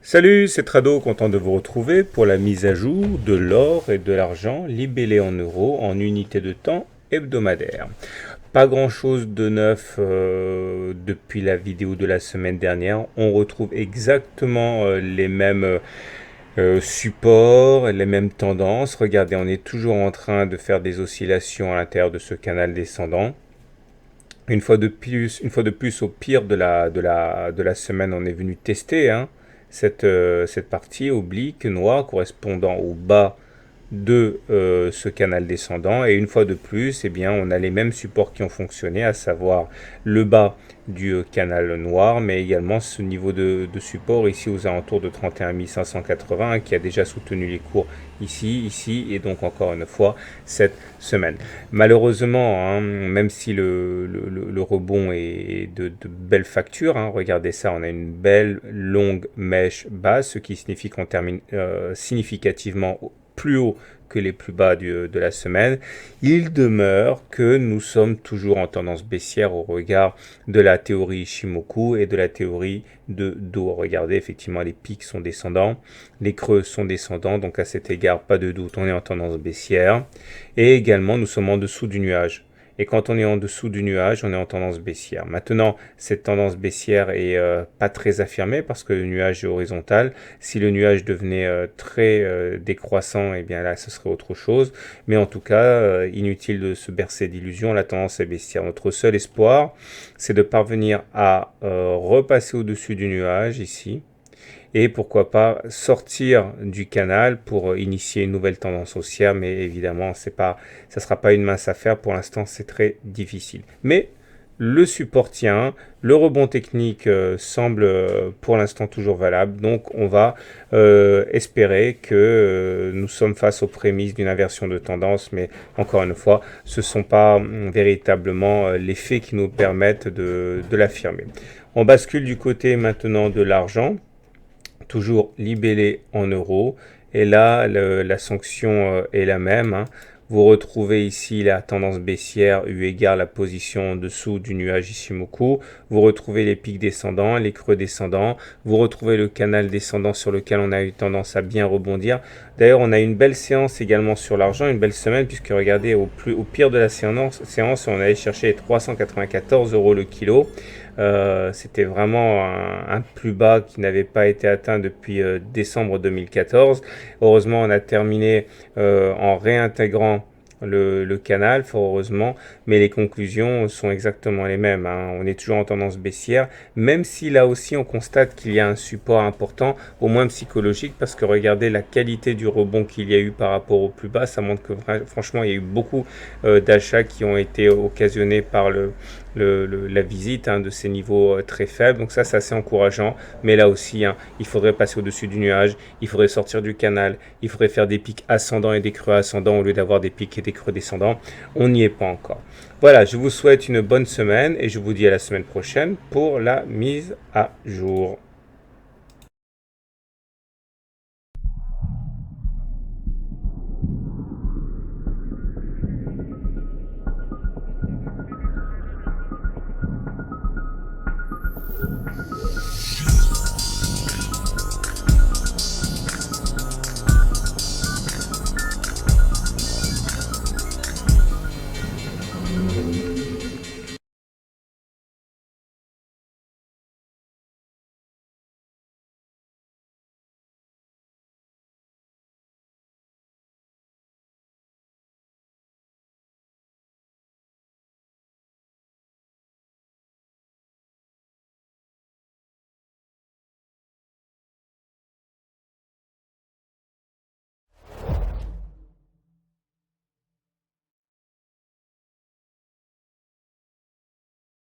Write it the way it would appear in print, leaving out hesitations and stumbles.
Salut, c'est Trado, content de vous retrouver pour la mise à jour de l'or et de l'argent libellés en euros en unité de temps hebdomadaire. Pas grand chose de neuf depuis la vidéo de la semaine dernière. On retrouve exactement les mêmes supports, les mêmes tendances. Regardez, on est toujours en train de faire des oscillations à l'intérieur de ce canal descendant. Une fois de plus, au pire de la semaine, on est venu tester cette partie oblique noire correspondant au bas de ce canal descendant. Et une fois de plus, eh bien, on a les mêmes supports qui ont fonctionné, à savoir le bas du canal noir, mais également ce niveau de support ici aux alentours de 31 580 qui a déjà soutenu les cours ici et donc encore une fois cette semaine. Malheureusement, même si le rebond est de belle facture, regardez ça, on a une belle longue mèche basse, ce qui signifie qu'on termine significativement plus haut que les plus bas de la semaine. Il demeure que nous sommes toujours en tendance baissière au regard de la théorie Ishimoku et de la théorie de Do. Regardez, effectivement, les pics sont descendants, les creux sont descendants, donc à cet égard, pas de doute, on est en tendance baissière. Et également, nous sommes en dessous du nuage. Et quand on est en dessous du nuage, on est en tendance baissière. Maintenant, cette tendance baissière est pas très affirmée parce que le nuage est horizontal. Si le nuage devenait très décroissant, eh bien là, ce serait autre chose. Mais en tout cas, inutile de se bercer d'illusions, la tendance est baissière. Notre seul espoir, c'est de parvenir à repasser au-dessus du nuage ici. Et pourquoi pas sortir du canal pour initier une nouvelle tendance haussière, mais évidemment, ça ne sera pas une mince affaire. Pour l'instant, c'est très difficile. Mais le support tient, le rebond technique semble pour l'instant toujours valable, donc on va espérer que nous sommes face aux prémices d'une inversion de tendance, mais encore une fois, ce ne sont pas véritablement les faits qui nous permettent de l'affirmer. On bascule du côté maintenant de l'argent, toujours libellé en euros. Et là, la sanction est la même. Vous retrouvez ici la tendance baissière eu égard la position en dessous du nuage Ishimoku. Vous retrouvez les pics descendants, les creux descendants. Vous retrouvez le canal descendant sur lequel on a eu tendance à bien rebondir. D'ailleurs, on a une belle séance également sur l'argent, une belle semaine, puisque regardez, au pire de la séance, on allait chercher les 394 € le kilo. C'était vraiment un plus bas qui n'avait pas été atteint depuis décembre 2014. Heureusement, on a terminé en réintégrant le canal, fort heureusement, mais les conclusions sont exactement les mêmes. On est toujours en tendance baissière, même si là aussi on constate qu'il y a un support important, au moins psychologique, parce que regardez la qualité du rebond qu'il y a eu par rapport au plus bas, ça montre que franchement il y a eu beaucoup d'achats qui ont été occasionnés par la visite de ces niveaux très faibles. Donc ça, c'est assez encourageant, mais là aussi, il faudrait passer au-dessus du nuage, il faudrait sortir du canal, il faudrait faire des pics ascendants et des creux ascendants au lieu d'avoir des pics et des creux descendants. On n'y est pas encore. Voilà, je vous souhaite une bonne semaine et je vous dis à la semaine prochaine pour la mise à jour.